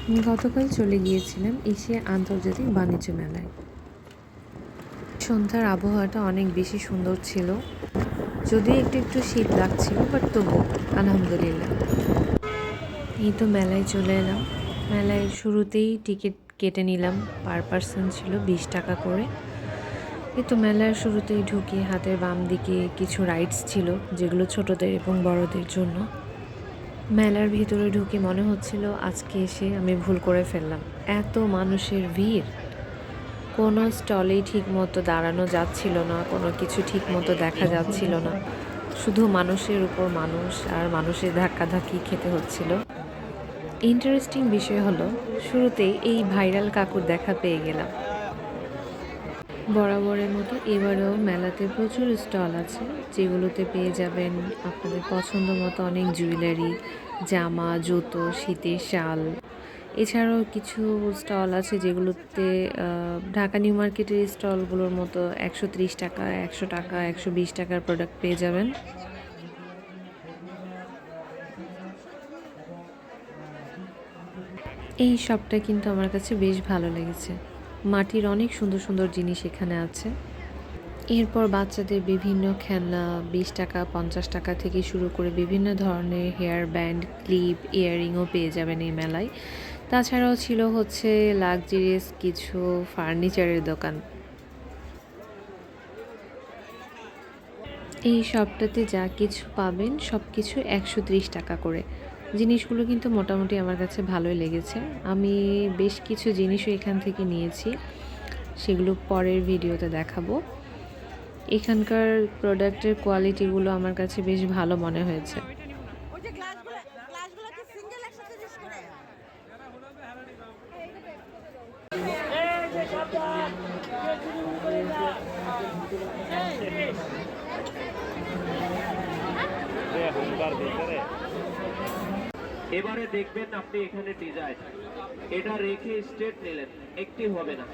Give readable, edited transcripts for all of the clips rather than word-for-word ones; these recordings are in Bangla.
গতকাল চলে গিয়েছিলাম এশিয়া আন্তর্জাতিক বাণিজ্য মেলায়। সন্ধ্যার আবহাওয়াটা অনেক বেশি সুন্দর ছিল, যদিও একটু একটু শীত লাগছিল, বাট তবু আলহামদুলিল্লাহ। এই তো মেলায় চলে এলাম। মেলায় শুরুতেই টিকিট কেটে নিলাম, পার পার্সন ছিল 20 টাকা করে। এই তো মেলার শুরুতেই ঢুকে হাতের বাম দিকে কিছু রাইডস ছিল, যেগুলো ছোটদের এবং বড়দের জন্য। মেলার ভিতরে ঢুকে মনে হচ্ছিল আজকে এসে আমি ভুল করে ফেললাম, এত মানুষের ভিড়। কোনো স্টলেই ঠিক মতো দাঁড়ানো যাচ্ছিল না, কোনো কিছু ঠিক মতো দেখা যাচ্ছিল না, শুধু মানুষের উপর মানুষ আর মানুষের ধাক্কাধাক্কি খেতে হচ্ছিল। ইন্টারেস্টিং বিষয় হলো, শুরুতেই এই ভাইরাল কাকুর দেখা পেয়ে গেলাম। বরাবরের মতো এবারেও মেলাতে প্রচুর স্টল আছে, যেগুলোতে পেয়ে যাবেন আপনাদের পছন্দ মতো অনেক জুয়েলারি, জামা, জুতো, শীতের শাল। এছাড়াও কিছু স্টল আছে যেগুলোতে ঢাকা নিউ মার্কেটের স্টলগুলোর মতো 130 টাকা, 100 টাকা, 120 টাকার প্রোডাক্ট পেয়ে যাবেন। এই শপটা কিন্তু আমার কাছে বেশ ভালো লেগেছে। মাটির অনেক সুন্দর সুন্দর জিনিস এখানে আছে। এরপর বাচ্চাদের বিভিন্ন খেলনা 20 টাকা, 50 টাকা থেকে শুরু করে বিভিন্ন ধরনের হেয়ার ব্যান্ড, ক্লিপ, ইয়াররিংও পেয়ে যাবেন এই মেলায়। তাছাড়াও ছিল হচ্ছে লাক্সারিয়াস কিছু ফার্নিচারের দোকান। এই শপটাতে যা কিছু পাবেন সব কিছু 130 টাকা করে। জিনিসগুলো কিন্তু মোটামুটি আমার কাছে ভালোই লেগেছে। আমি বেশ কিছু জিনিসও এখান থেকে নিয়েছি, সেগুলো পরের ভিডিওতে দেখাবো। এখানকার প্রোডাক্টের কোয়ালিটিগুলো আমার কাছে বেশ ভালো মনে হয়েছে। এবারে দেখবেন আপনি এখানে ডিজাইন এটা রেখে স্ট্রেট নিলেন, একটি হবে না।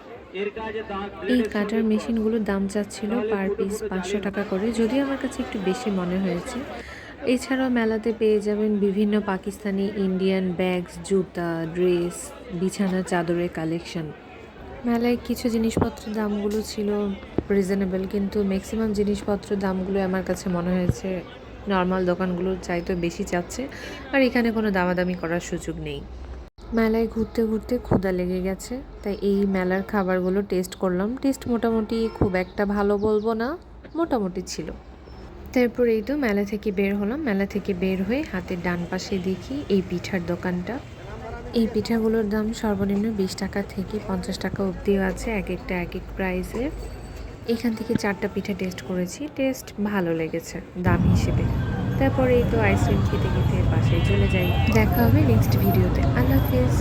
এর কাজে দাগ এই কাটার মেশিনগুলোর দাম চাচ্ছিল পার পিস 500 টাকা করে, যদিও আমার কাছে একটু বেশি মনে হয়েছে। এছাড়াও মেলাতে পেয়ে যাবেন বিভিন্ন পাকিস্তানি, ইন্ডিয়ান ব্যাগস, জুতা, ড্রেস, বিছানা চাদরের কালেকশন। মেলায় কিছু জিনিসপত্রের দামগুলো ছিল রিজনেবল, কিন্তু ম্যাক্সিমাম জিনিসপত্রের দামগুলো আমার কাছে মনে হয়েছে নর্মাল দোকানগুলোর চাইতে বেশি চাচ্ছে, আর এখানে কোনো দামাদামি করার সুযোগ নেই। মেলায় ঘুরতে ঘুরতে ক্ষুধা লেগে গেছে, তাই এই মেলার খাবারগুলো টেস্ট করলাম। টেস্ট মোটামুটি, খুব একটা ভালো বলবো না, মোটামুটি ছিল। তারপর এই তো মেলা থেকে বের হলাম। মেলা থেকে বের হয়ে হাতের ডান পাশে দেখি এই পিঠার দোকানটা। এই পিঠাগুলোর দাম সর্বনিম্ন 20 টাকা থেকে 50 টাকা অবধিও আছে, এক একটা এক এক প্রাইসের। এখান থেকে 4টা পিঠা টেস্ট করেছি, টেস্ট ভালো লেগেছে দাম হিসেবে। তারপরে এই তো আইসক্রিম খেতে খেতে বাসায় চলে যাই। দেখা হবে নেক্সট ভিডিওতে। আল্লাহ হাফিজ।